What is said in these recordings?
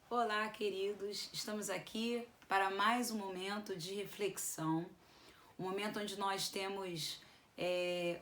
Olá, queridos. Estamos aqui para mais um momento de reflexão, um momento onde nós temos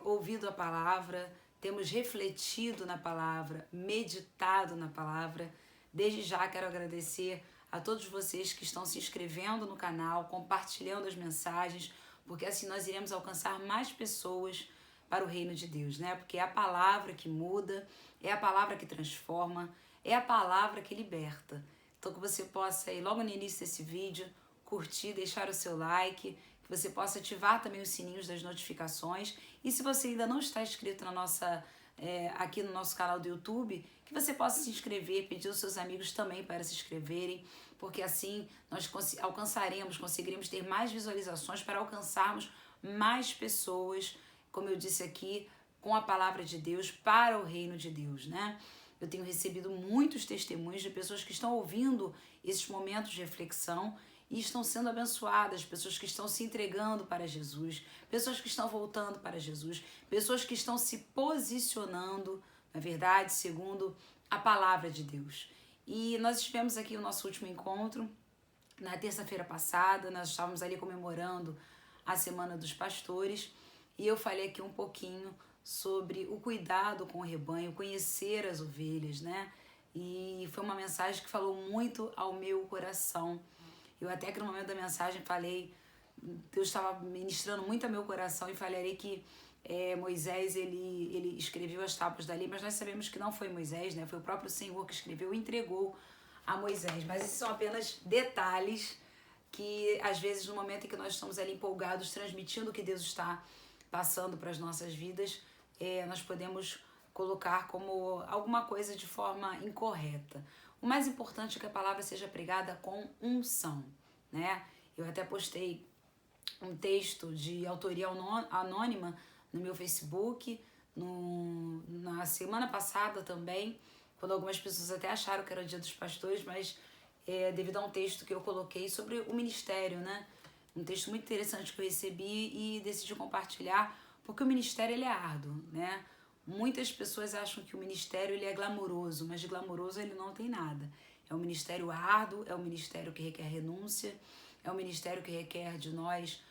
ouvido a palavra, temos refletido na palavra, meditado na palavra. Desde já quero agradecer a todos vocês que estão se inscrevendo no canal, compartilhando as mensagens, porque assim nós iremos alcançar mais pessoas para o reino de Deus, né? Porque é a palavra que muda, é a palavra que transforma, é a palavra que liberta. Então que você possa ir logo no início desse vídeo, curtir, deixar o seu like, que você possa ativar também os sininhos das notificações. E se você ainda não está inscrito aqui no nosso canal do YouTube, que você possa se inscrever, pedir aos seus amigos também para se inscreverem, porque assim nós conseguiremos ter mais visualizações para alcançarmos mais pessoas, como eu disse aqui, com a palavra de Deus para o reino de Deus, né? Eu tenho recebido muitos testemunhos de pessoas que estão ouvindo esses momentos de reflexão e estão sendo abençoadas, pessoas que estão se entregando para Jesus, pessoas que estão voltando para Jesus, pessoas que estão se posicionando, na verdade, segundo a palavra de Deus. E nós estivemos aqui no nosso último encontro, na terça-feira passada, nós estávamos ali comemorando a Semana dos Pastores e eu falei aqui um pouquinho sobre o cuidado com o rebanho, conhecer as ovelhas, né? E foi uma mensagem que falou muito ao meu coração. Eu até que no momento da mensagem falei, Deus estava ministrando muito ao meu coração e falei que Moisés, ele escreveu as tábuas da lei, mas nós sabemos que não foi Moisés, né? Foi o próprio Senhor que escreveu e entregou a Moisés. Mas esses são apenas detalhes que, às vezes, no momento em que nós estamos ali empolgados, transmitindo o que Deus está passando para as nossas vidas, nós podemos colocar como alguma coisa de forma incorreta. O mais importante é que a palavra seja pregada com unção, né? Eu até postei um texto de autoria anônima no meu Facebook, na semana passada também, quando algumas pessoas até acharam que era o Dia dos Pastores, mas devido a um texto que eu coloquei sobre o ministério, né? Um texto muito interessante que eu recebi e decidi compartilhar, porque o ministério ele é árduo, né? Muitas pessoas acham que o ministério ele é glamouroso, mas de glamouroso ele não tem nada. É um ministério árduo, é um ministério que requer renúncia, é um ministério que requer de nós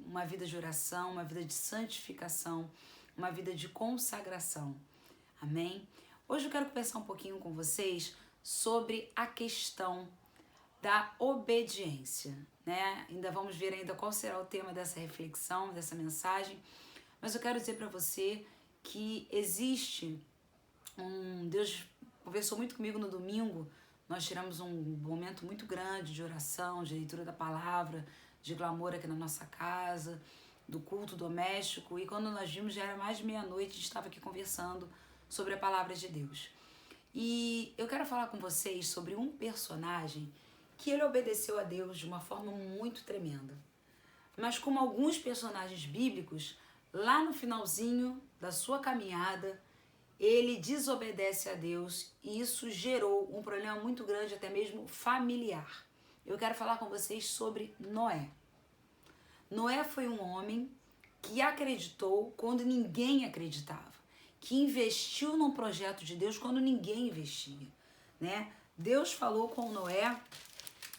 uma vida de oração, uma vida de santificação, uma vida de consagração. Amém? Hoje eu quero conversar um pouquinho com vocês sobre a questão da obediência, né? Ainda vamos ver ainda qual será o tema dessa reflexão, dessa mensagem, mas eu quero dizer para você que existe Deus conversou muito comigo no domingo, nós tiramos um momento muito grande de oração, de leitura da palavra, de clamor aqui na nossa casa, do culto doméstico, e quando nós vimos já era mais de meia-noite, a gente estava aqui conversando sobre a palavra de Deus. E eu quero falar com vocês sobre um personagem que ele obedeceu a Deus de uma forma muito tremenda. Mas como alguns personagens bíblicos, lá no finalzinho da sua caminhada, ele desobedece a Deus e isso gerou um problema muito grande, até mesmo familiar. Eu quero falar com vocês sobre Noé. Noé foi um homem que acreditou quando ninguém acreditava, que investiu num projeto de Deus quando ninguém investia, né? Deus falou com Noé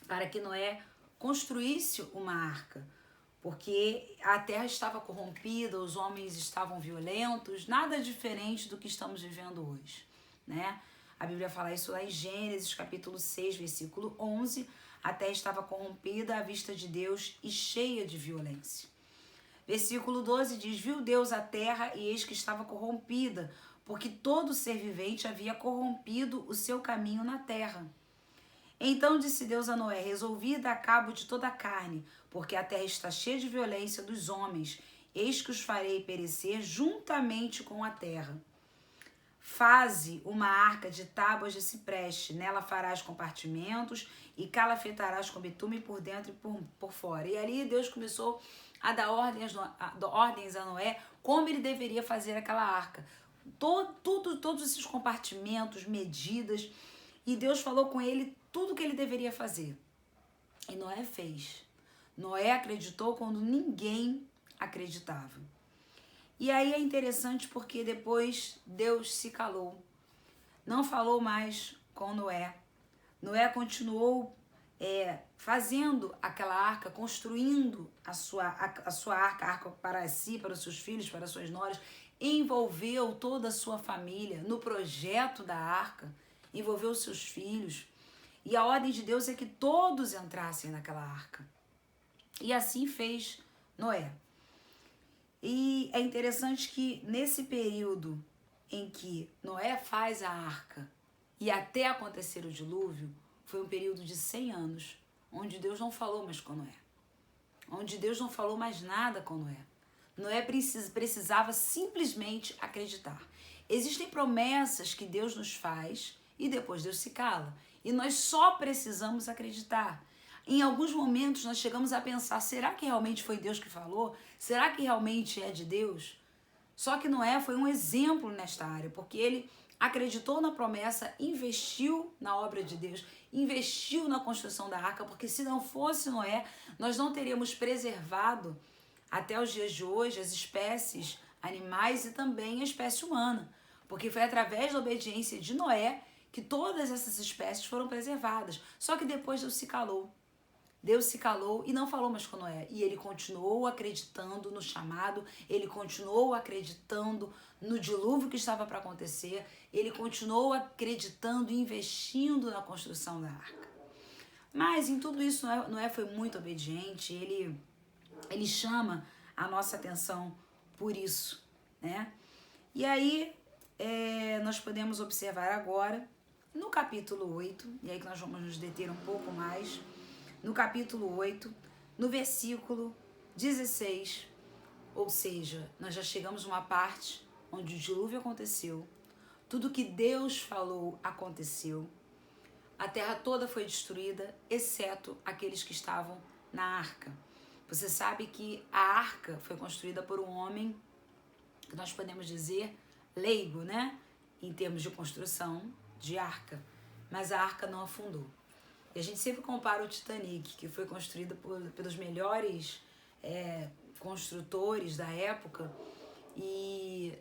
para que Noé construísse uma arca, porque a terra estava corrompida, os homens estavam violentos, nada diferente do que estamos vivendo hoje, né? A Bíblia fala isso lá em Gênesis, capítulo 6, versículo 11, a terra estava corrompida à vista de Deus e cheia de violência. Versículo 12 diz, viu Deus a terra e eis que estava corrompida, porque todo ser vivente havia corrompido o seu caminho na terra. Então disse Deus a Noé, resolvi dar cabo de toda a carne, porque a terra está cheia de violência dos homens, eis que os farei perecer juntamente com a terra. Faze uma arca de tábuas de cipreste, nela farás compartimentos e calafetarás com bitume por dentro e por fora. E ali Deus começou a dar ordens a Noé como ele deveria fazer aquela arca. Todos esses compartimentos, medidas, e Deus falou com ele tudo o que ele deveria fazer. E Noé fez. Noé acreditou quando ninguém acreditava. E aí é interessante porque depois Deus se calou. Não falou mais com Noé. Noé continuou fazendo aquela arca, construindo a sua arca, a arca para si, para os seus filhos, para as suas noras, envolveu toda a sua família no projeto da arca, envolveu os seus filhos. E a ordem de Deus é que todos entrassem naquela arca. E assim fez Noé. E é interessante que nesse período em que Noé faz a arca e até acontecer o dilúvio, foi um período de 100 anos, onde Deus não falou mais com Noé. Onde Deus não falou mais nada com Noé. Noé precisava simplesmente acreditar. Existem promessas que Deus nos faz e depois Deus se cala. E nós só precisamos acreditar. Em alguns momentos nós chegamos a pensar, será que realmente foi Deus que falou? Será que realmente é de Deus? Só que Noé foi um exemplo nesta área, porque ele acreditou na promessa, investiu na obra de Deus, investiu na construção da arca, porque se não fosse Noé, nós não teríamos preservado até os dias de hoje as espécies animais e também a espécie humana, porque foi através da obediência de Noé que todas essas espécies foram preservadas. Só que depois Deus se calou. Deus se calou e não falou mais com Noé. E ele continuou acreditando no chamado, ele continuou acreditando no dilúvio que estava para acontecer, ele continuou acreditando e investindo na construção da arca. Mas em tudo isso, Noé foi muito obediente, ele chama a nossa atenção por isso, né? E aí, nós podemos observar agora, no capítulo 8, e aí que nós vamos nos deter um pouco mais, no capítulo 8, no versículo 16, ou seja, nós já chegamos numa parte onde o dilúvio aconteceu, tudo que Deus falou aconteceu, a terra toda foi destruída, exceto aqueles que estavam na arca. Você sabe que a arca foi construída por um homem, que nós podemos dizer leigo, né? Em termos de construção de arca, mas a arca não afundou. E a gente sempre compara o Titanic, que foi construído pelos melhores construtores da época, e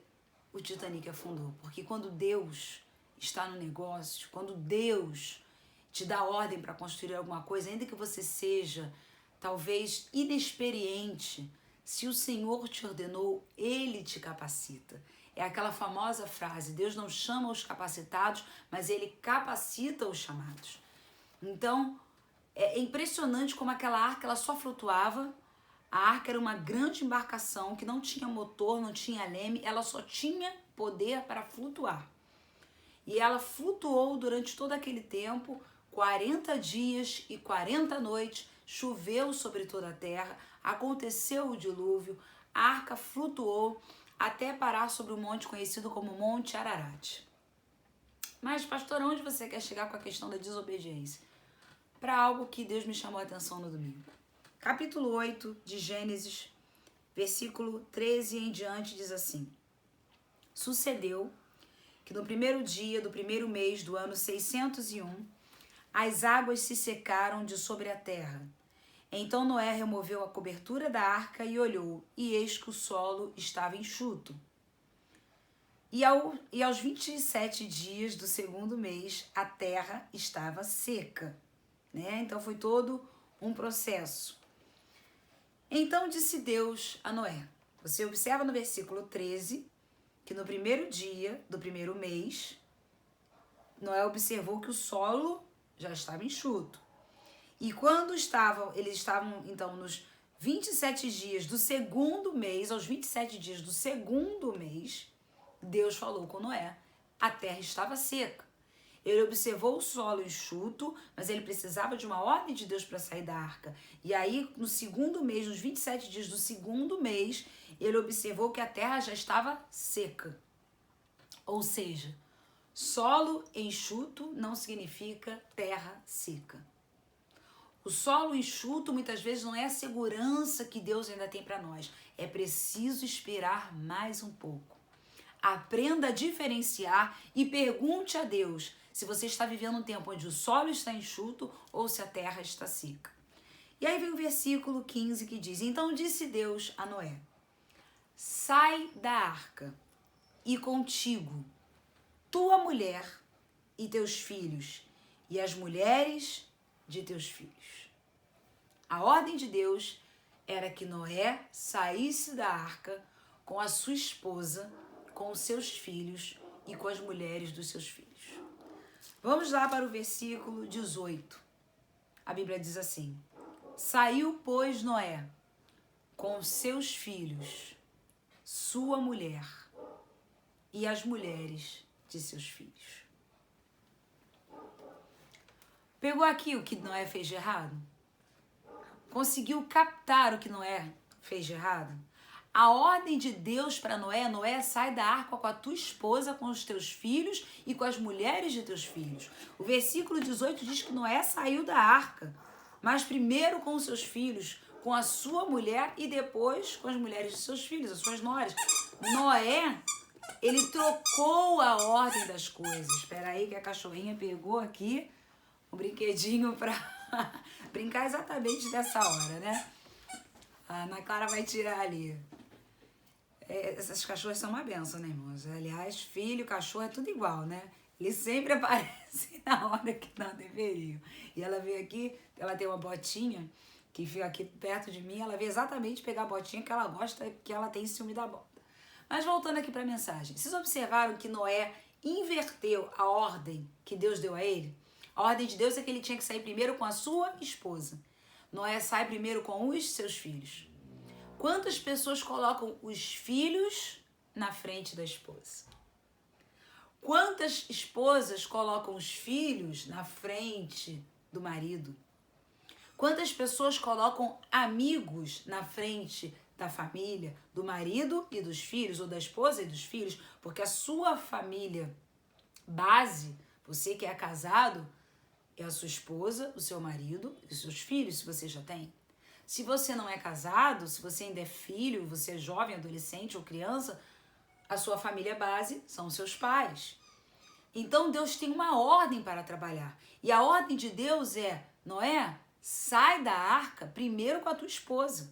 o Titanic afundou. Porque quando Deus está no negócio, quando Deus te dá ordem para construir alguma coisa, ainda que você seja talvez inexperiente, se o Senhor te ordenou, Ele te capacita. É aquela famosa frase, Deus não chama os capacitados, mas Ele capacita os chamados. Então, é impressionante como aquela arca ela só flutuava. A arca era uma grande embarcação que não tinha motor, não tinha leme, ela só tinha poder para flutuar. E ela flutuou durante todo aquele tempo, 40 dias e 40 noites, choveu sobre toda a terra, aconteceu o dilúvio, a arca flutuou até parar sobre um monte conhecido como Monte Ararat. Mas, pastor, onde você quer chegar com a questão da desobediência? Para algo que Deus me chamou a atenção no domingo. Capítulo 8 de Gênesis, versículo 13 em diante, diz assim: Sucedeu que no primeiro dia do primeiro mês do ano 601, as águas se secaram de sobre a terra. Então Noé removeu a cobertura da arca e olhou, e eis que o solo estava enxuto. E aos 27 dias do segundo mês, a terra estava seca. Né? Então foi todo um processo. Então disse Deus a Noé. Você observa no versículo 13, que no primeiro dia do primeiro mês, Noé observou que o solo já estava enxuto. E quando eles estavam então nos 27 dias do segundo mês, aos 27 dias do segundo mês, Deus falou com Noé. A terra estava seca. Ele observou o solo enxuto, mas ele precisava de uma ordem de Deus para sair da arca. E aí, no segundo mês, nos 27 dias do segundo mês, ele observou que a terra já estava seca. Ou seja, solo enxuto não significa terra seca. O solo enxuto muitas vezes não é a segurança que Deus ainda tem para nós. É preciso esperar mais um pouco. Aprenda a diferenciar e pergunte a Deus se você está vivendo um tempo onde o solo está enxuto ou se a terra está seca. E aí vem o versículo 15 que diz: Então disse Deus a Noé: Sai da arca e contigo tua mulher e teus filhos e as mulheres de teus filhos. A ordem de Deus era que Noé saísse da arca com a sua esposa, com os seus filhos e com as mulheres dos seus filhos. Vamos lá para o versículo 18. A Bíblia diz assim: saiu, pois, Noé com seus filhos, sua mulher e as mulheres de seus filhos. Pegou aqui o que Noé fez de errado? Conseguiu captar o que Noé fez de errado? A ordem de Deus para Noé: Noé, sai da arca com a tua esposa, com os teus filhos e com as mulheres de teus filhos. O versículo 18 diz que Noé saiu da arca, mas primeiro com os seus filhos, com a sua mulher e depois com as mulheres de seus filhos, as suas noras. Noé, ele trocou a ordem das coisas. Espera aí que a cachorrinha pegou aqui um brinquedinho para brincar exatamente dessa hora, né? A Ana Clara vai tirar ali. Essas cachorras são uma benção, né, irmãos? Aliás, filho, cachorro é tudo igual, né? Eles sempre aparecem na hora que não deveriam. E ela veio aqui, ela tem uma botinha que fica aqui perto de mim, ela veio exatamente pegar a botinha que ela gosta, que ela tem ciúme da bota. Mas voltando aqui para a mensagem, vocês observaram que Noé inverteu a ordem que Deus deu a ele? A ordem de Deus é que ele tinha que sair primeiro com a sua esposa. Noé sai primeiro com os seus filhos. Quantas pessoas colocam os filhos na frente da esposa? Quantas esposas colocam os filhos na frente do marido? Quantas pessoas colocam amigos na frente da família, do marido e dos filhos, ou da esposa e dos filhos? Porque a sua família base, você que é casado, é a sua esposa, o seu marido e os seus filhos, se você já tem. Se você não é casado, se você ainda é filho, você é jovem, adolescente ou criança, a sua família base são os seus pais. Então Deus tem uma ordem para trabalhar. E a ordem de Deus é: Noé, sai da arca primeiro com a tua esposa.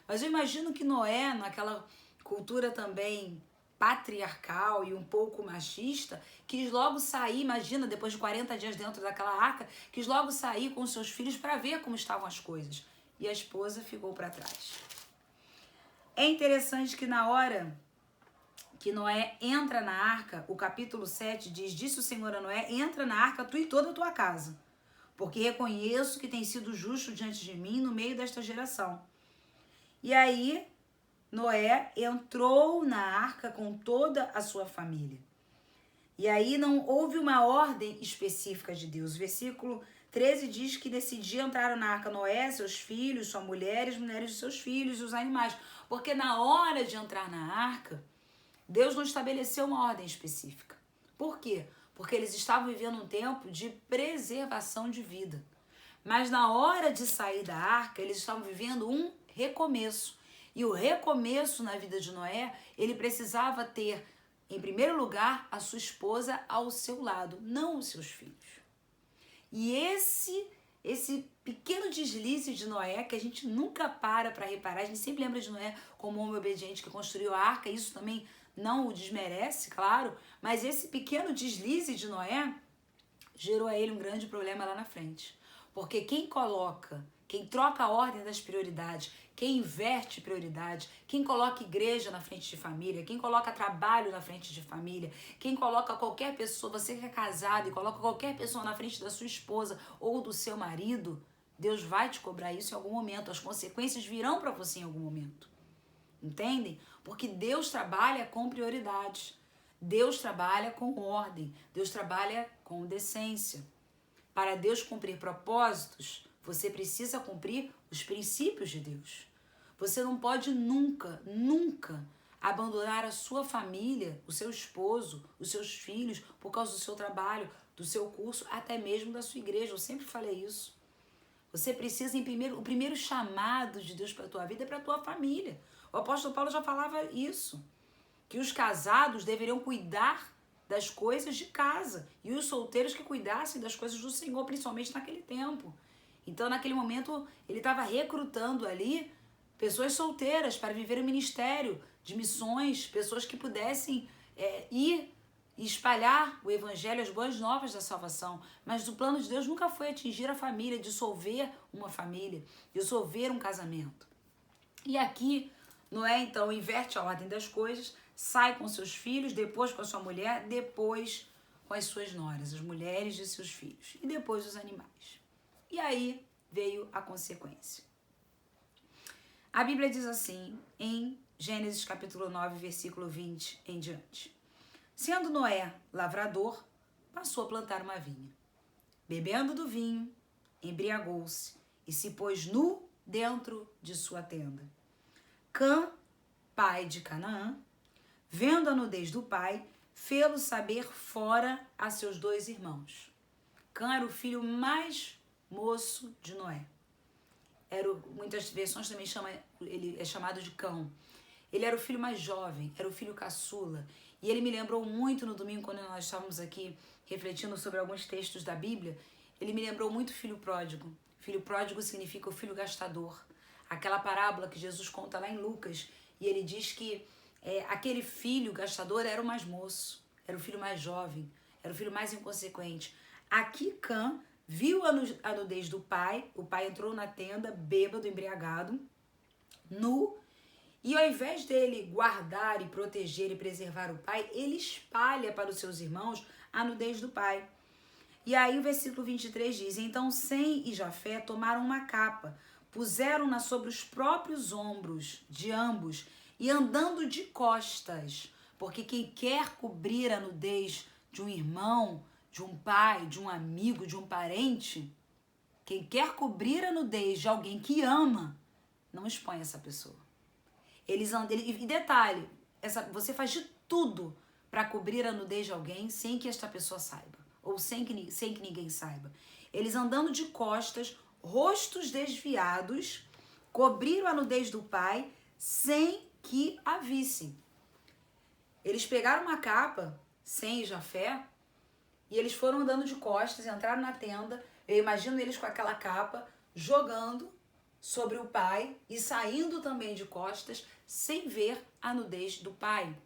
Mas eu imagino que Noé, naquela cultura também patriarcal e um pouco machista, quis logo sair, imagina, depois de 40 dias dentro daquela arca, quis logo sair com seus filhos para ver como estavam as coisas. E a esposa ficou para trás. É interessante que na hora que Noé entra na arca, o capítulo 7 diz: disse o Senhor a Noé, entra na arca tu e toda a tua casa, porque reconheço que tem sido justo diante de mim no meio desta geração. E aí Noé entrou na arca com toda a sua família. E aí não houve uma ordem específica de Deus. O versículo 13 diz que nesse dia entraram na arca Noé, seus filhos, sua mulher, as mulheres de seus filhos e os animais. Porque na hora de entrar na arca, Deus não estabeleceu uma ordem específica. Por quê? Porque eles estavam vivendo um tempo de preservação de vida. Mas na hora de sair da arca, eles estavam vivendo um recomeço. E o recomeço na vida de Noé, ele precisava ter, em primeiro lugar, a sua esposa ao seu lado, não os seus filhos. E esse pequeno deslize de Noé, que a gente nunca para reparar, a gente sempre lembra de Noé como homem obediente que construiu a arca, isso também não o desmerece, claro, mas esse pequeno deslize de Noé gerou a ele um grande problema lá na frente. Porque quem troca a ordem das prioridades, quem inverte prioridade, quem coloca igreja na frente de família, quem coloca trabalho na frente de família, quem coloca qualquer pessoa, você que é casado e coloca qualquer pessoa na frente da sua esposa ou do seu marido, Deus vai te cobrar isso em algum momento. As consequências virão para você em algum momento. Entendem? Porque Deus trabalha com prioridades. Deus trabalha com ordem. Deus trabalha com decência. Para Deus cumprir propósitos, você precisa cumprir os princípios de Deus. Você não pode nunca abandonar a sua família, o seu esposo, os seus filhos, por causa do seu trabalho, do seu curso, até mesmo da sua igreja. Eu sempre falei isso. Você precisa, o primeiro chamado de Deus para a tua vida é para a tua família. O apóstolo Paulo já falava isso, que os casados deveriam cuidar das coisas de casa e os solteiros que cuidassem das coisas do Senhor, principalmente naquele tempo. Então, naquele momento, ele estava recrutando ali pessoas solteiras para viver o ministério de missões, pessoas que pudessem ir e espalhar o evangelho, as boas novas da salvação. Mas o plano de Deus nunca foi atingir a família, dissolver uma família, dissolver um casamento. E aqui, Noé, então, inverte a ordem das coisas, sai com seus filhos, depois com a sua mulher, depois com as suas noras, as mulheres de seus filhos, e depois os animais. E aí veio a consequência. A Bíblia diz assim, em Gênesis capítulo 9, versículo 20 em diante. Sendo Noé lavrador, passou a plantar uma vinha. Bebendo do vinho, embriagou-se e se pôs nu dentro de sua tenda. Cã, pai de Canaã, vendo a nudez do pai, fê-lo saber fora a seus 2 irmãos. Cã era o filho mais moço de Noé. Muitas versões também ele é chamado de Cão. Ele era o filho mais jovem, era o filho caçula. E ele me lembrou muito no domingo, quando nós estávamos aqui refletindo sobre alguns textos da Bíblia, ele me lembrou muito o filho pródigo. Filho pródigo significa o filho gastador. Aquela parábola que Jesus conta lá em Lucas, e ele diz que aquele filho gastador era o mais moço, era o filho mais jovem, era o filho mais inconsequente. Aqui Cã viu a nudez do pai, o pai entrou na tenda, bêbado, embriagado, nu, e ao invés dele guardar e proteger e preservar o pai, ele espalha para os seus irmãos a nudez do pai. E aí o versículo 23 diz, então Sem e Jafé tomaram uma capa, puseram-na sobre os próprios ombros de ambos e andando de costas, porque quem quer cobrir a nudez de um irmão, de um pai, de um amigo, de um parente, quem quer cobrir a nudez de alguém que ama, não expõe essa pessoa. E detalhe, você faz de tudo para cobrir a nudez de alguém sem que esta pessoa saiba, ou sem que ninguém saiba. Eles andando de costas, rostos desviados, cobriram a nudez do pai sem que a vissem. Eles pegaram uma capa, Sem e Jafé, e eles foram andando de costas, entraram na tenda, eu imagino eles com aquela capa, jogando sobre o pai e saindo também de costas, sem ver a nudez do pai.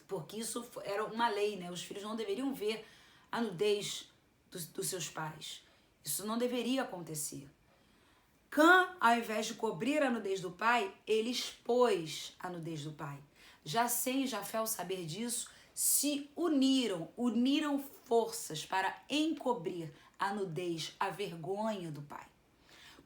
Porque isso era uma lei, né? Os filhos não deveriam ver a nudez dos seus pais. Isso não deveria acontecer. Cã, ao invés de cobrir a nudez do pai, ele expôs a nudez do pai. Já Sem e Jafé, ao saber disso, se uniram forças para encobrir a nudez, a vergonha do pai.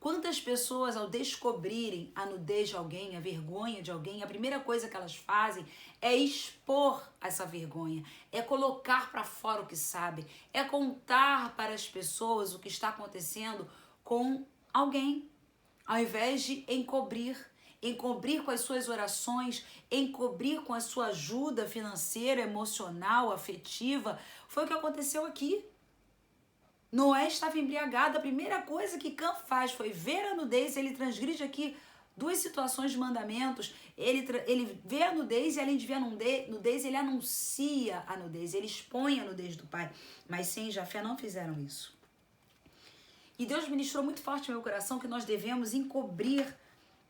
Quantas pessoas, ao descobrirem a nudez de alguém, a vergonha de alguém, a primeira coisa que elas fazem é expor essa vergonha, é colocar para fora o que sabe, é contar para as pessoas o que está acontecendo com alguém, ao invés de encobrir com as suas orações, encobrir com a sua ajuda financeira, emocional, afetiva. Foi o que aconteceu aqui. Noé estava embriagado, a primeira coisa que Cã faz foi ver a nudez, ele transgride aqui 2 situações de mandamentos, ele vê a nudez e além de ver a nudez, ele anuncia a nudez, ele expõe a nudez do pai, mas Sem e Jafé não fizeram isso. E Deus ministrou muito forte no meu coração que nós devemos encobrir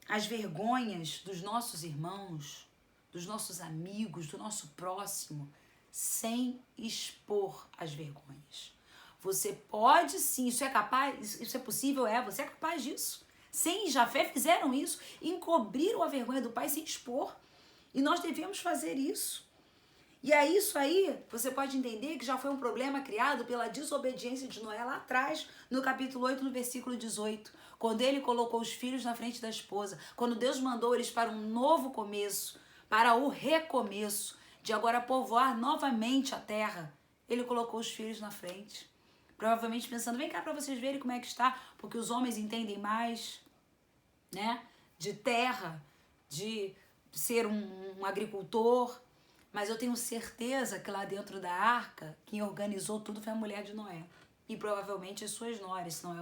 as vergonhas dos nossos irmãos, dos nossos amigos, do nosso próximo, sem expor as vergonhas. Você pode sim, isso é capaz, isso é possível, você é capaz disso. Sem e Jafé fizeram isso, encobriram a vergonha do pai sem expor. E nós devemos fazer isso. E aí, isso aí, você pode entender que já foi um problema criado pela desobediência de Noé lá atrás, no capítulo 8, no versículo 18, quando ele colocou os filhos na frente da esposa, quando Deus mandou eles para um novo começo, para o recomeço, de agora povoar novamente a terra, ele colocou os filhos na frente. Provavelmente pensando, vem cá para vocês verem como é que está, porque os homens entendem mais, né, de terra, de ser um agricultor, mas eu tenho certeza que lá dentro da arca, quem organizou tudo foi a mulher de Noé. E provavelmente as suas noras, não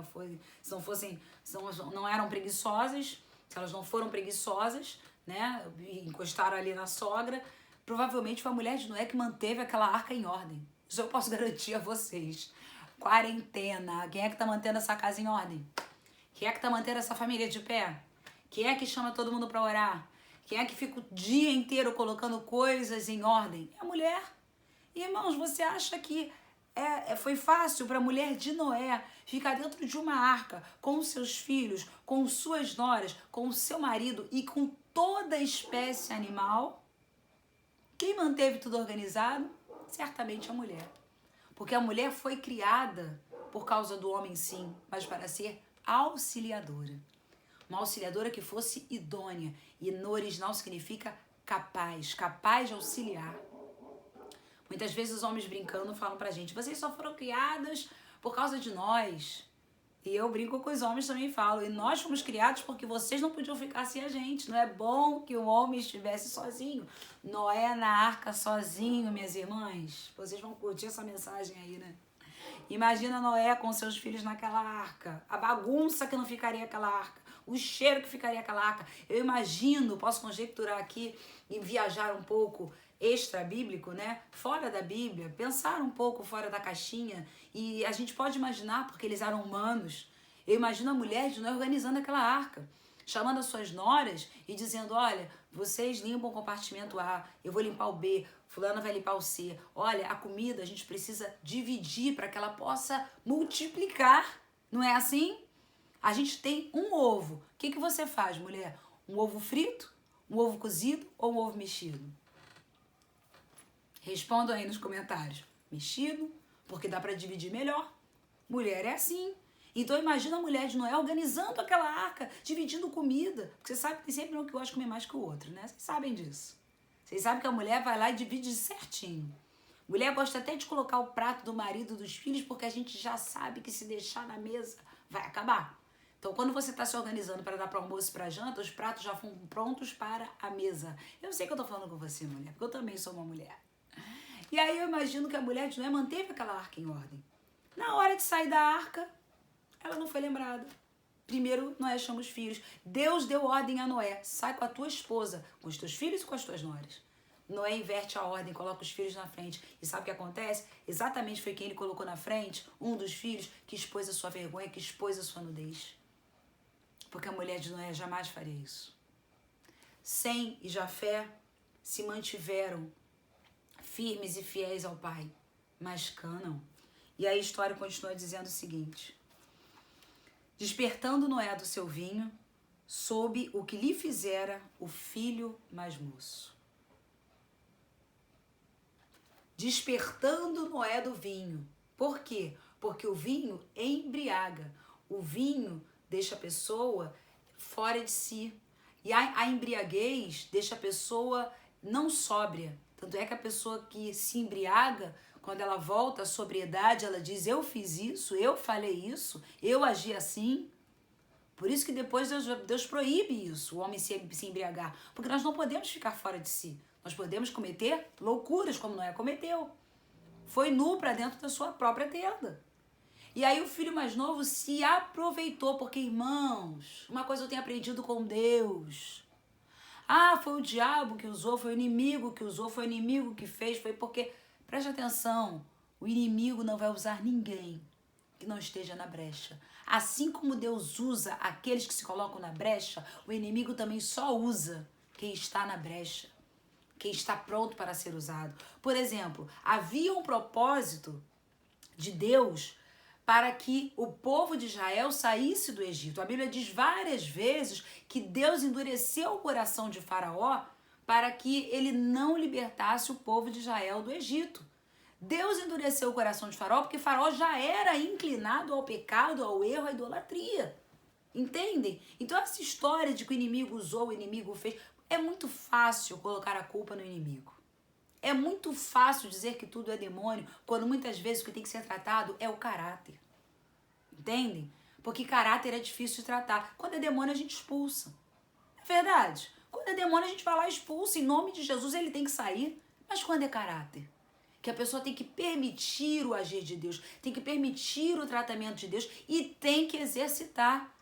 eram preguiçosas, se elas não foram preguiçosas, né, e encostaram ali na sogra, provavelmente foi a mulher de Noé que manteve aquela arca em ordem. Isso eu posso garantir a vocês. Quarentena, quem é que tá mantendo essa casa em ordem? Quem é que tá mantendo essa família de pé? Quem é que chama todo mundo para orar? Quem é que fica o dia inteiro colocando coisas em ordem? É a mulher. Irmãos, você acha que foi fácil para a mulher de Noé ficar dentro de uma arca com os seus filhos, com suas noras, com o seu marido e com toda a espécie animal? Quem manteve tudo organizado? Certamente a mulher. Porque a mulher foi criada por causa do homem, sim, mas para ser auxiliadora. Uma auxiliadora que fosse idônea. E no original significa capaz, capaz de auxiliar. Muitas vezes os homens brincando falam pra gente, vocês só foram criadas por causa de nós. E eu brinco com os homens também e falo, e nós fomos criados porque vocês não podiam ficar sem a gente. Não é bom que o homem estivesse sozinho. Noé na arca sozinho, minhas irmãs. Vocês vão curtir essa mensagem aí, né? Imagina Noé com seus filhos naquela arca. A bagunça que não ficaria aquela arca. O cheiro que ficaria aquela arca. Eu imagino, posso conjecturar aqui e viajar um pouco extra bíblico, né? Fora da Bíblia, pensar um pouco fora da caixinha. E a gente pode imaginar, porque eles eram humanos. Eu imagino a mulher de Noé organizando aquela arca, chamando as suas noras e dizendo, olha, vocês limpam o compartimento A, eu vou limpar o B, fulana vai limpar o C. Olha, a comida a gente precisa dividir para que ela possa multiplicar. Não é assim? A gente tem um ovo. O que você faz, mulher? Um ovo frito, um ovo cozido ou um ovo mexido? Respondam aí nos comentários. Mexido, porque dá para dividir melhor. Mulher é assim. Então imagina a mulher de Noé organizando aquela arca, dividindo comida. Porque você sabe que tem sempre um que gosta de comer mais que o outro, né? Vocês sabem disso. Vocês sabem que a mulher vai lá e divide certinho. Mulher gosta até de colocar o prato do marido, dos filhos, porque a gente já sabe que se deixar na mesa vai acabar. Então, quando você está se organizando para dar para almoço e para janta, os pratos já foram prontos para a mesa. Eu sei que eu estou falando com você, mulher, porque eu também sou uma mulher. E aí eu imagino que a mulher de Noé manteve aquela arca em ordem. Na hora de sair da arca, ela não foi lembrada. Primeiro, Noé chama os filhos. Deus deu ordem a Noé. Sai com a tua esposa, com os teus filhos e com as tuas noras. Noé inverte a ordem, coloca os filhos na frente. E sabe o que acontece? Exatamente foi quem ele colocou na frente, um dos filhos, que expôs a sua vergonha, que expôs a sua nudez. Porque a mulher de Noé jamais faria isso. Sem e Jafé se mantiveram firmes e fiéis ao pai, mas Cânaan. E aí a história continua dizendo o seguinte: despertando Noé do seu vinho, soube o que lhe fizera o filho mais moço. Despertando Noé do vinho. Por quê? Porque o vinho embriaga. O vinho deixa a pessoa fora de si. E a embriaguez deixa a pessoa não sóbria. Tanto é que a pessoa que se embriaga, quando ela volta à sobriedade, ela diz, eu fiz isso, eu falei isso, eu agi assim. Por isso que depois Deus proíbe isso, o homem se embriagar. Porque nós não podemos ficar fora de si. Nós podemos cometer loucuras, como Noé cometeu. Foi nu para dentro da sua própria tenda. E aí o filho mais novo se aproveitou, porque, irmãos, uma coisa eu tenho aprendido com Deus. Ah, foi o diabo que usou, foi o inimigo que usou, foi o inimigo que fez, foi porque... Preste atenção, o inimigo não vai usar ninguém que não esteja na brecha. Assim como Deus usa aqueles que se colocam na brecha, o inimigo também só usa quem está na brecha, quem está pronto para ser usado. Por exemplo, havia um propósito de Deus para que o povo de Israel saísse do Egito. A Bíblia diz várias vezes que Deus endureceu o coração de Faraó para que ele não libertasse o povo de Israel do Egito. Deus endureceu o coração de Faraó porque Faraó já era inclinado ao pecado, ao erro, à idolatria. Entendem? Então essa história de que o inimigo usou, o inimigo fez, é muito fácil colocar a culpa no inimigo. É muito fácil dizer que tudo é demônio, quando muitas vezes o que tem que ser tratado é o caráter. Entendem? Porque caráter é difícil de tratar. Quando é demônio, a gente expulsa. É verdade. Quando é demônio, a gente vai lá e expulsa. Em nome de Jesus, ele tem que sair. Mas quando é caráter? Que a pessoa tem que permitir o agir de Deus, tem que permitir o tratamento de Deus e tem que exercitar.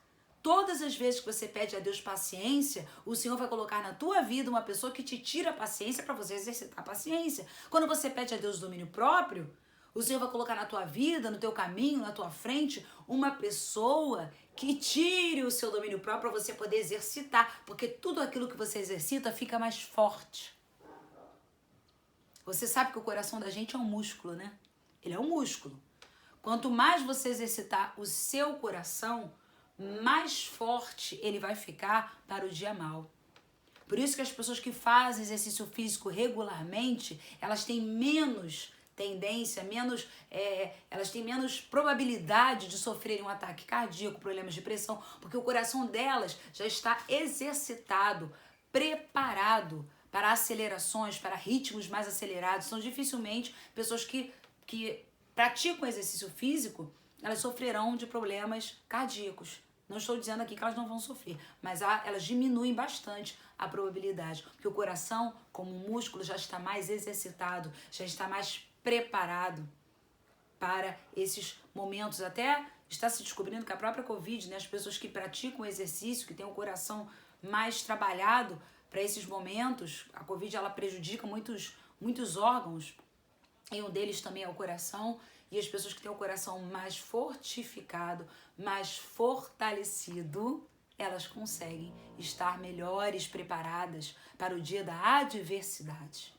Todas as vezes que você pede a Deus paciência, o Senhor vai colocar na tua vida uma pessoa que te tira a paciência para você exercitar a paciência. Quando você pede a Deus domínio próprio, o Senhor vai colocar na tua vida, no teu caminho, na tua frente, uma pessoa que tire o seu domínio próprio para você poder exercitar. Porque tudo aquilo que você exercita fica mais forte. Você sabe que o coração da gente é um músculo, né? Ele é um músculo. Quanto mais você exercitar o seu coração, mais forte ele vai ficar para o dia mau. Por isso que as pessoas que fazem exercício físico regularmente, elas têm menos tendência, elas têm menos probabilidade de sofrerem um ataque cardíaco, problemas de pressão, porque o coração delas já está exercitado, preparado para acelerações, para ritmos mais acelerados. São dificilmente pessoas que praticam exercício físico, elas sofrerão de problemas cardíacos. Não estou dizendo aqui que elas não vão sofrer, mas elas diminuem bastante a probabilidade, porque o coração, como músculo, já está mais exercitado, já está mais preparado para esses momentos. Até está se descobrindo que a própria Covid, né, as pessoas que praticam exercício, que têm o coração mais trabalhado para esses momentos, a Covid ela prejudica muitos órgãos, e um deles também é o coração, e as pessoas que têm o coração mais fortificado, mais fortalecido, elas conseguem estar melhores preparadas para o dia da adversidade.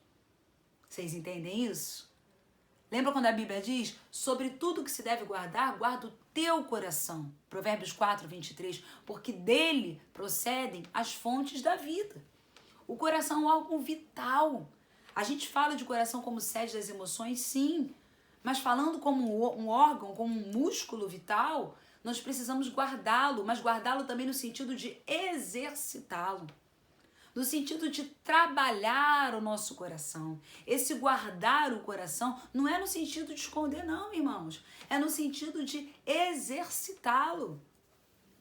Vocês entendem isso? Lembra quando a Bíblia diz, sobre tudo que se deve guardar, guarda o teu coração. Provérbios 4, 23, porque dele procedem as fontes da vida. O coração é algo vital. A gente fala de coração como sede das emoções, sim, mas falando como um órgão, como um músculo vital, nós precisamos guardá-lo, mas guardá-lo também no sentido de exercitá-lo, no sentido de trabalhar o nosso coração. Esse guardar o coração não é no sentido de esconder, não, irmãos. É no sentido de exercitá-lo,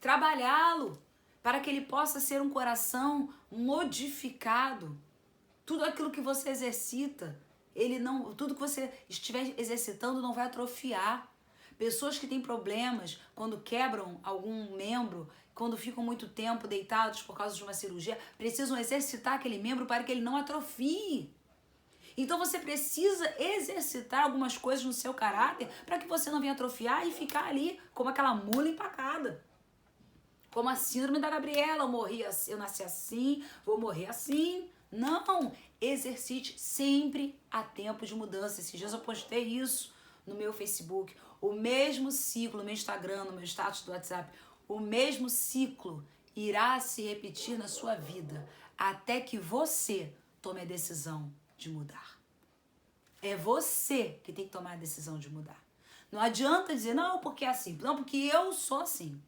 trabalhá-lo, para que ele possa ser um coração modificado. Tudo aquilo que você exercita, tudo que você estiver exercitando não vai atrofiar. Pessoas que têm problemas quando quebram algum membro, quando ficam muito tempo deitados por causa de uma cirurgia, precisam exercitar aquele membro para que ele não atrofie. Então você precisa exercitar algumas coisas no seu caráter para que você não venha atrofiar e ficar ali como aquela mula empacada. Como a síndrome da Gabriela, eu nasci assim, vou morrer assim. Não, exercite, sempre há tempo de mudança. Esses dias eu postei isso no meu Facebook. O mesmo ciclo no meu Instagram, no meu status do WhatsApp, o mesmo ciclo irá se repetir na sua vida até que você tome a decisão de mudar. É você que tem que tomar a decisão de mudar. Não adianta dizer, não, porque é assim. Não, porque eu sou assim.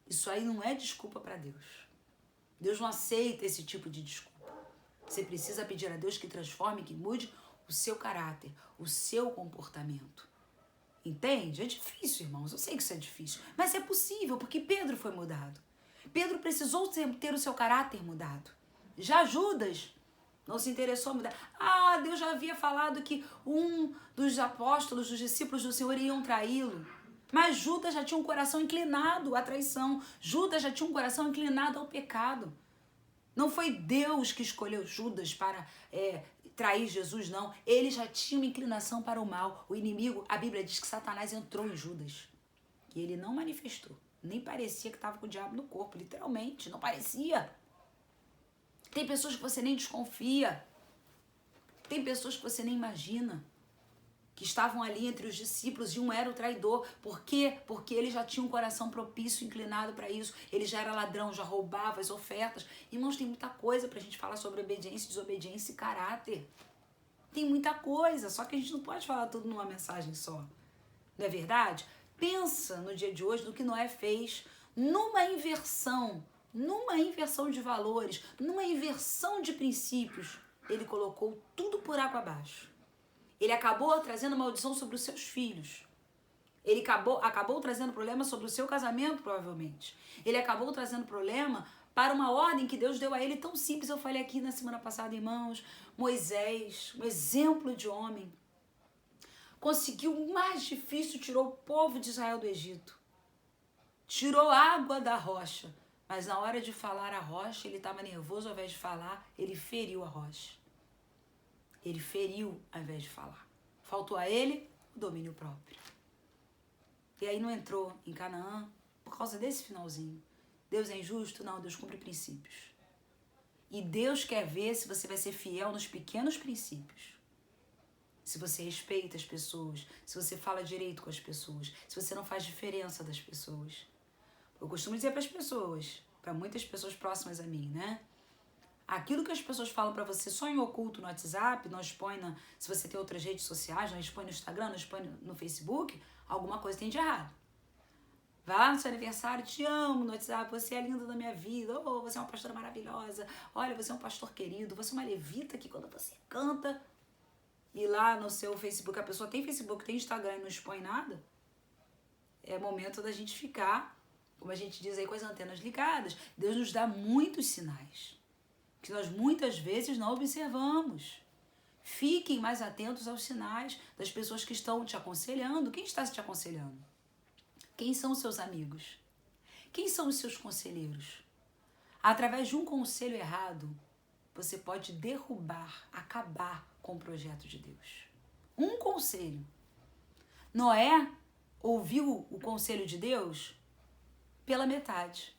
Isso aí não é desculpa para Deus. Deus não aceita esse tipo de desculpa. Você precisa pedir a Deus que transforme, que mude o seu caráter, o seu comportamento. Entende? É difícil, irmãos. Eu sei que isso é difícil. Mas é possível, porque Pedro foi mudado. Pedro precisou ter o seu caráter mudado. Já Judas não se interessou em mudar. Deus já havia falado que um dos apóstolos, dos discípulos do Senhor iriam traí-lo. Mas Judas já tinha um coração inclinado à traição. Judas já tinha um coração inclinado ao pecado. Não foi Deus que escolheu Judas para trair Jesus, não. Ele já tinha uma inclinação para o mal. O inimigo, a Bíblia diz que Satanás entrou em Judas. E ele não manifestou. Nem parecia que estava com o diabo no corpo, literalmente. Não parecia. Tem pessoas que você nem desconfia. Tem pessoas que você nem imagina. Que estavam ali entre os discípulos e um era o traidor. Por quê? Porque ele já tinha um coração propício, inclinado para isso. Ele já era ladrão, já roubava as ofertas. Irmãos, tem muita coisa pra gente falar sobre obediência, desobediência e caráter. Tem muita coisa, só que a gente não pode falar tudo numa mensagem só. Não é verdade? Pensa no dia de hoje no que Noé fez, numa inversão de valores, numa inversão de princípios. Ele colocou tudo por água abaixo. Ele acabou trazendo maldição sobre os seus filhos. Ele acabou trazendo problema sobre o seu casamento, provavelmente. Ele acabou trazendo problema para uma ordem que Deus deu a ele tão simples. Eu falei aqui na semana passada, irmãos, Moisés, um exemplo de homem, conseguiu o mais difícil, tirou o povo de Israel do Egito. Tirou água da rocha. Mas na hora de falar a rocha, ele estava nervoso, ao invés de falar, ele feriu a rocha. Ele feriu ao invés de falar. Faltou a ele o domínio próprio. E aí não entrou em Canaã por causa desse finalzinho. Deus é injusto? Não, Deus cumpre princípios. E Deus quer ver se você vai ser fiel nos pequenos princípios. se você respeita as pessoas, se você fala direito com as pessoas, se você não faz diferença das pessoas. Eu costumo dizer para as pessoas, para muitas pessoas próximas a mim, né? Aquilo que as pessoas falam para você só em oculto no WhatsApp, não expõe se você tem outras redes sociais, não expõe no Instagram, não expõe no Facebook, alguma coisa tem de errado. Vai lá no seu aniversário, te amo no WhatsApp, você é linda da minha vida, oh, você é uma pastora maravilhosa, olha, você é um pastor querido, você é uma levita que quando você canta, e lá no seu Facebook, a pessoa tem Facebook, tem Instagram e não expõe nada, é momento da gente ficar, como a gente diz aí, com as antenas ligadas. Deus nos dá muitos sinais que nós muitas vezes não observamos. Fiquem mais atentos aos sinais das pessoas que estão te aconselhando. Quem está te aconselhando? Quem são os seus amigos? Quem são os seus conselheiros? Através de um conselho errado, você pode derrubar, acabar com o projeto de Deus. Um conselho. Noé ouviu o conselho de Deus pela metade.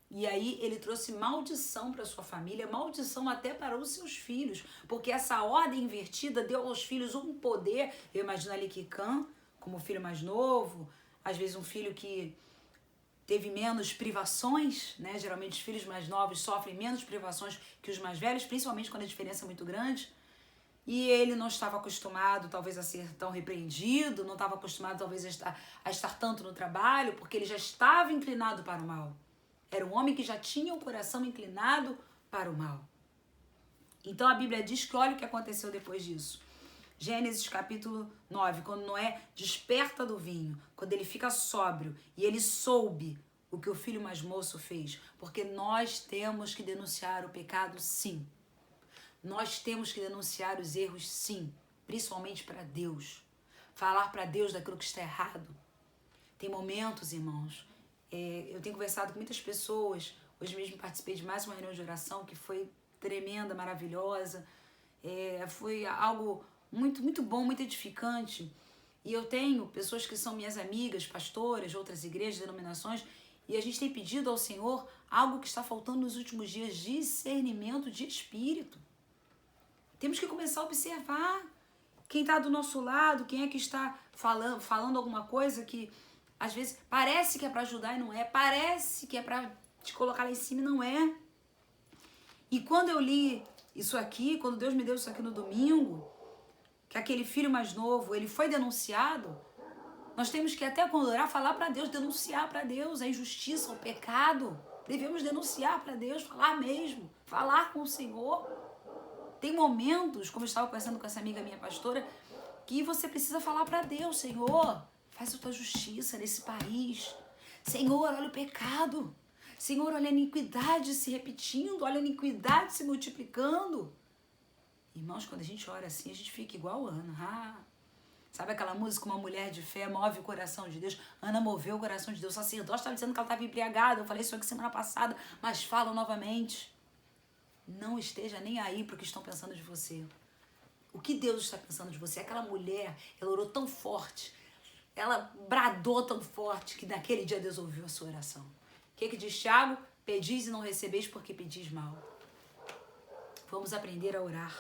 E aí ele trouxe maldição para sua família, maldição até para os seus filhos, porque essa ordem invertida deu aos filhos um poder. Eu imagino ali que Cã, como filho mais novo, às vezes um filho que teve menos privações, né? Geralmente os filhos mais novos sofrem menos privações que os mais velhos, principalmente quando a diferença é muito grande. E ele não estava acostumado, talvez, a ser tão repreendido, não estava acostumado, talvez, a estar tanto no trabalho, porque ele já estava inclinado para o mal. Era um homem que já tinha o coração inclinado para o mal. Então a Bíblia diz que olha o que aconteceu depois disso. Gênesis capítulo 9, quando Noé desperta do vinho, quando ele fica sóbrio e ele soube o que o filho mais moço fez. Porque nós temos que denunciar o pecado, sim. Nós temos que denunciar os erros, sim. Principalmente para Deus. Falar para Deus daquilo que está errado. Tem momentos, irmãos, eu tenho conversado com muitas pessoas. Hoje mesmo participei de mais uma reunião de oração que foi tremenda, maravilhosa. Foi algo muito, muito bom, muito edificante. E eu tenho pessoas que são minhas amigas, pastoras de outras igrejas, denominações, e a gente tem pedido ao Senhor algo que está faltando nos últimos dias: discernimento de espírito. Temos que começar a observar quem está do nosso lado, quem é que está falando alguma coisa que às vezes parece que é para ajudar e não é, parece que é para te colocar lá em cima e não é. E quando eu li isso aqui, quando Deus me deu isso aqui no domingo, que aquele filho mais novo, ele foi denunciado, nós temos que até quando orar, falar para Deus, denunciar para Deus a injustiça, o pecado. Devemos denunciar para Deus, falar mesmo, falar com o Senhor. Tem momentos, como eu estava conversando com essa amiga minha pastora, que você precisa falar para Deus: Senhor, faz a tua justiça nesse país. Senhor, olha o pecado. Senhor, olha a iniquidade se repetindo, olha a iniquidade se multiplicando. Irmãos, quando a gente ora assim, a gente fica igual Ana. Sabe aquela música, Uma Mulher de Fé move o coração de Deus? Ana moveu o coração de Deus. O sacerdote estava dizendo que ela estava embriagada. Eu falei isso aqui semana passada, mas falo novamente. Não esteja nem aí para o que estão pensando de você. O que Deus está pensando de você? Aquela mulher, ela orou tão forte, ela bradou tão forte, que naquele dia Deus ouviu a sua oração. O que diz Tiago? Pedis e não recebeis porque pedis mal. Vamos aprender a orar.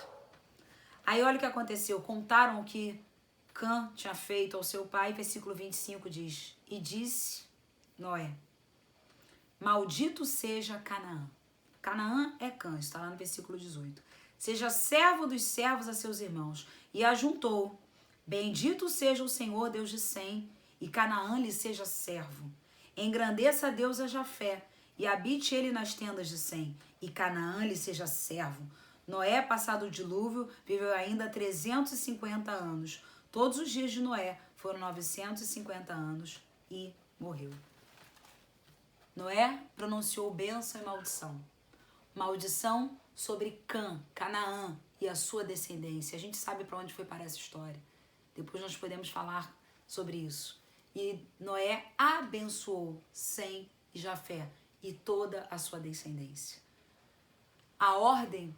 Aí olha o que aconteceu. Contaram o que Cã tinha feito ao seu pai. Versículo 25 diz: E disse Noé: Maldito seja Canaã. Canaã é Cã, está lá no versículo 18. Seja servo dos servos a seus irmãos. E ajuntou: Bendito seja o Senhor, Deus de Sem, e Canaã lhe seja servo. Engrandeça a Deus a Jafé, e habite ele nas tendas de Sem, e Canaã lhe seja servo. Noé, passado o dilúvio, viveu ainda 350 anos. Todos os dias de Noé foram 950 anos e morreu. Noé pronunciou bênção e maldição. Maldição sobre Canaã e a sua descendência. A gente sabe para onde foi parar essa história. Depois nós podemos falar sobre isso. E Noé abençoou Sem e Jafé e toda a sua descendência. A ordem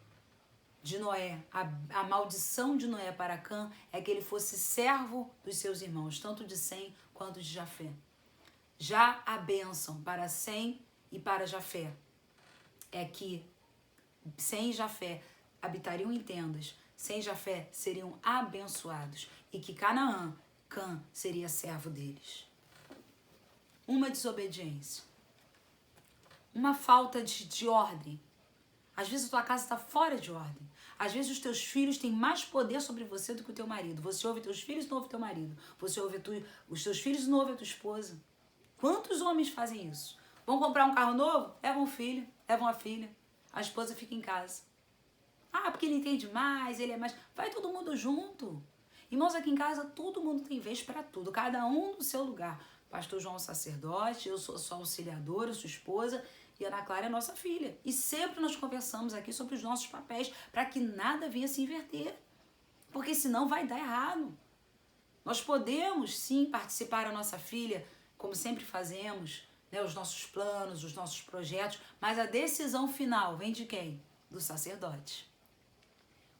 de Noé, a maldição de Noé para Cã é que ele fosse servo dos seus irmãos, tanto de Sem quanto de Jafé. Já a bênção para Sem e para Jafé é que Sem e Jafé habitariam em tendas, sem Jafé, seriam abençoados e que Canaã, Cã, seria servo deles. Uma desobediência, uma falta de ordem. Às vezes a tua casa está fora de ordem. Às vezes os teus filhos têm mais poder sobre você do que o teu marido. Você ouve teus filhos e não ouve teu marido. Você ouve os teus filhos e não ouve a tua esposa. Quantos homens fazem isso? Vão comprar um carro novo? Levam o filho, levam a filha. A esposa fica em casa. Ah, porque ele entende mais, ele é mais... Vai todo mundo junto. Irmãos, aqui em casa todo mundo tem vez para tudo. Cada um no seu lugar. Pastor João é sacerdote, eu sou só auxiliadora, sua esposa... E a Ana Clara é nossa filha. E sempre nós conversamos aqui sobre os nossos papéis para que nada venha se inverter. Porque senão vai dar errado. Nós podemos, sim, participar da nossa filha, como sempre fazemos, né, os nossos planos, os nossos projetos, mas a decisão final vem de quem? Do sacerdote.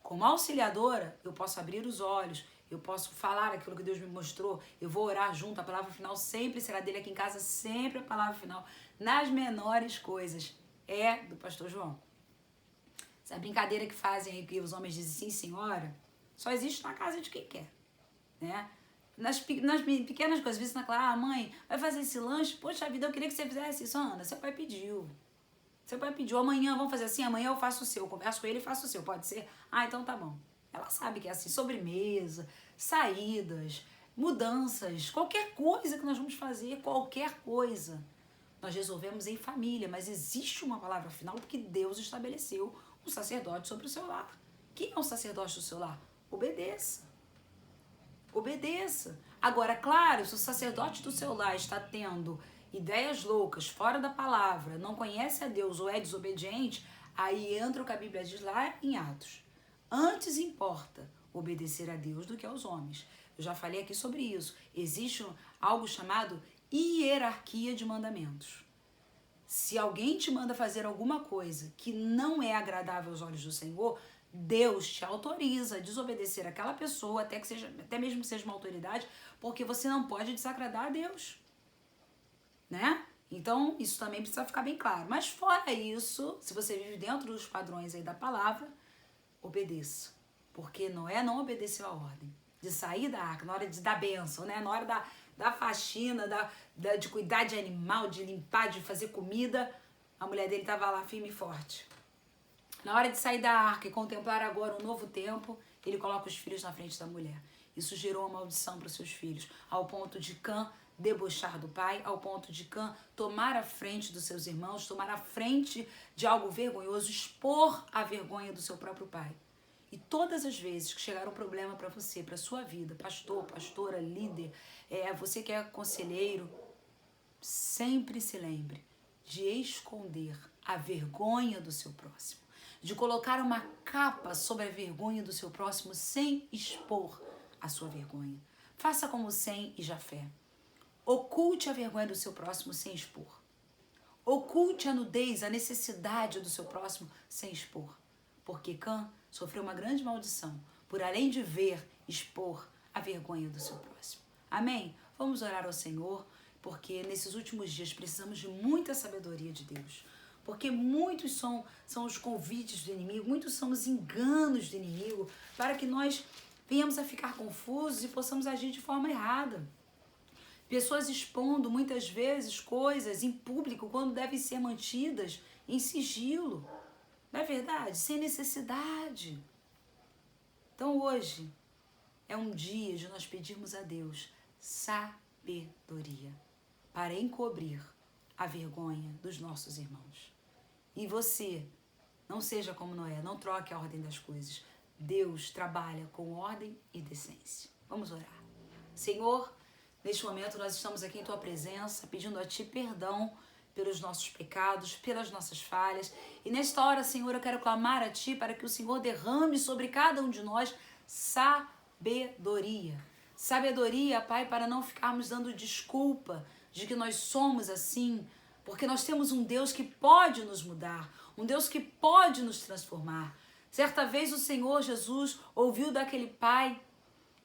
Como auxiliadora, eu posso abrir os olhos, eu posso falar aquilo que Deus me mostrou, eu vou orar junto, a palavra final sempre será dele aqui em casa, sempre a palavra final, nas menores coisas, é do pastor João. Essa brincadeira que fazem aí, que os homens dizem sim, senhora, só existe na casa de quem quer, né? Nas pequenas coisas, às vezes na Clara, mãe, vai fazer esse lanche? Poxa vida, eu queria que você fizesse isso, Ana, seu pai pediu. Seu pai pediu, amanhã, vamos fazer assim, amanhã eu faço o seu, eu converso com ele e faço o seu, pode ser? Ah, então tá bom. Ela sabe que é assim, sobremesa, saídas, mudanças, qualquer coisa que nós vamos fazer, qualquer coisa. Nós resolvemos em família, mas existe uma palavra final porque Deus estabeleceu um sacerdote sobre o seu lar. Quem é o sacerdote do seu lar? Obedeça. Obedeça. Agora, claro, se o sacerdote do seu lar está tendo ideias loucas, fora da palavra, não conhece a Deus ou é desobediente, aí entra o que a Bíblia diz lá em Atos. Antes importa obedecer a Deus do que aos homens. Eu já falei aqui sobre isso. Existe algo chamado hierarquia de mandamentos. Se alguém te manda fazer alguma coisa que não é agradável aos olhos do Senhor, Deus te autoriza a desobedecer aquela pessoa, até mesmo que seja uma autoridade, porque você não pode desagradar a Deus. Né? Então, isso também precisa ficar bem claro. Mas fora isso, se você vive dentro dos padrões aí da palavra, obedeça. Porque Noé não obedeceu a ordem de sair da arca, na hora de dar bênção, né? Na hora da faxina, de cuidar de animal, de limpar, de fazer comida, a mulher dele estava lá firme e forte. Na hora de sair da arca e contemplar agora um novo tempo, ele coloca os filhos na frente da mulher. Isso gerou uma maldição para os seus filhos, ao ponto de Cã debochar do pai, ao ponto de Cã tomar a frente dos seus irmãos, tomar a frente de algo vergonhoso, expor a vergonha do seu próprio pai. E todas as vezes que chegar um problema para você, para sua vida, pastor, pastora, líder, você que é conselheiro, sempre se lembre de esconder a vergonha do seu próximo, de colocar uma capa sobre a vergonha do seu próximo sem expor a sua vergonha. Faça como Sem e Jafé. Oculte a vergonha do seu próximo sem expor. Oculte a nudez, a necessidade do seu próximo sem expor. Porque Cã sofreu uma grande maldição por, além de ver, expor a vergonha do seu próximo. Amém? Vamos orar ao Senhor, porque nesses últimos dias precisamos de muita sabedoria de Deus. Porque muitos são os convites do inimigo, muitos são os enganos do inimigo, para que nós venhamos a ficar confusos e possamos agir de forma errada. Pessoas expondo muitas vezes coisas em público quando devem ser mantidas em sigilo. Não é verdade? Sem necessidade. Então hoje é um dia de nós pedirmos a Deus sabedoria para encobrir a vergonha dos nossos irmãos. E você, não seja como Noé, não troque a ordem das coisas. Deus trabalha com ordem e decência. Vamos orar. Senhor, neste momento nós estamos aqui em Tua presença, pedindo a Ti perdão pelos nossos pecados, pelas nossas falhas. E nesta hora, Senhor, eu quero clamar a Ti para que o Senhor derrame sobre cada um de nós sabedoria. Sabedoria, Pai, para não ficarmos dando desculpa de que nós somos assim, porque nós temos um Deus que pode nos mudar, um Deus que pode nos transformar. Certa vez o Senhor Jesus ouviu daquele pai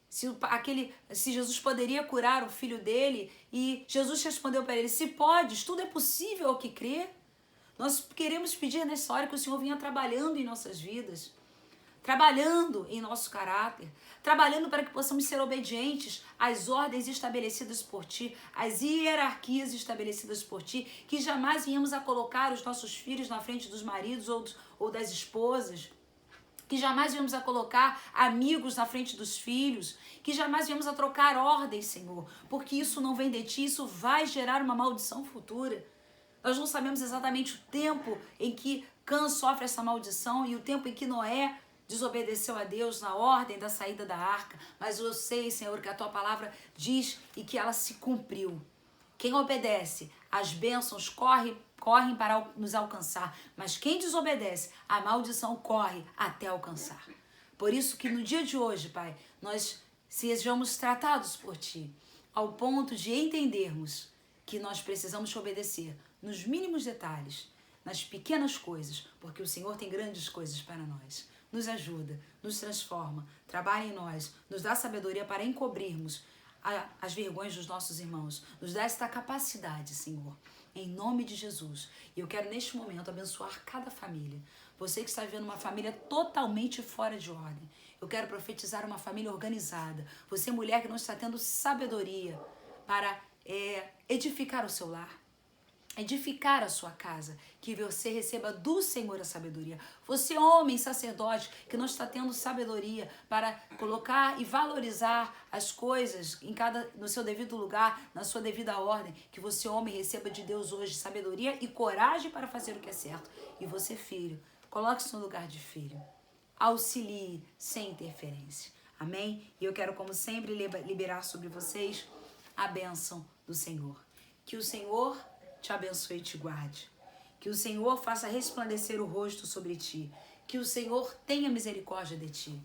se Jesus poderia curar o filho dele, e Jesus respondeu para ele: se podes, tudo é possível ao que crê. Nós queremos pedir nessa hora que o Senhor venha trabalhando em nossas vidas, trabalhando em nosso caráter, trabalhando para que possamos ser obedientes às ordens estabelecidas por Ti, às hierarquias estabelecidas por Ti, que jamais venhamos a colocar os nossos filhos na frente dos maridos ou das esposas, que jamais venhamos a colocar amigos na frente dos filhos, que jamais venhamos a trocar ordens, Senhor, porque isso não vem de Ti, isso vai gerar uma maldição futura. Nós não sabemos exatamente o tempo em que Cã sofre essa maldição e o tempo em que Noé desobedeceu a Deus na ordem da saída da arca, mas eu sei, Senhor, que a Tua palavra diz e que ela se cumpriu. Quem obedece, as bênçãos correm para nos alcançar, mas quem desobedece, a maldição corre até alcançar. Por isso que no dia de hoje, Pai, nós sejamos tratados por Ti, ao ponto de entendermos que nós precisamos te obedecer nos mínimos detalhes, nas pequenas coisas, porque o Senhor tem grandes coisas para nós. Nos ajuda, nos transforma, trabalha em nós, nos dá sabedoria para encobrirmos as vergonhas dos nossos irmãos. Nos dá esta capacidade, Senhor, em nome de Jesus. E eu quero neste momento abençoar cada família. Você que está vivendo uma família totalmente fora de ordem. Eu quero profetizar uma família organizada. Você, mulher que não está tendo sabedoria para edificar o seu lar, edificar a sua casa, que você receba do Senhor a sabedoria. Você, homem, sacerdote, que não está tendo sabedoria para colocar e valorizar as coisas no seu devido lugar, na sua devida ordem, que você, homem, receba de Deus hoje sabedoria e coragem para fazer o que é certo. E você, filho, coloque-se no lugar de filho. Auxilie sem interferência. Amém? E eu quero, como sempre, liberar sobre vocês a bênção do Senhor. Que o Senhor te abençoe e te guarde. Que o Senhor faça resplandecer o rosto sobre ti. Que o Senhor tenha misericórdia de ti.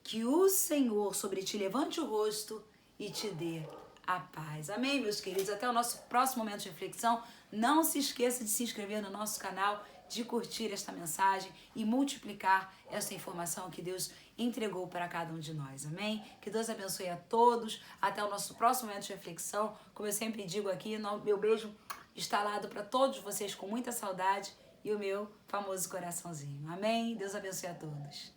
Que o Senhor sobre ti levante o rosto e te dê a paz. Amém, meus queridos? Até o nosso próximo momento de reflexão. Não se esqueça de se inscrever no nosso canal, de curtir esta mensagem e multiplicar essa informação que Deus entregou para cada um de nós. Amém? Que Deus abençoe a todos. Até o nosso próximo momento de reflexão. Como eu sempre digo aqui, meu beijo instalado para todos vocês com muita saudade e o meu famoso coraçãozinho. Amém? Deus abençoe a todos.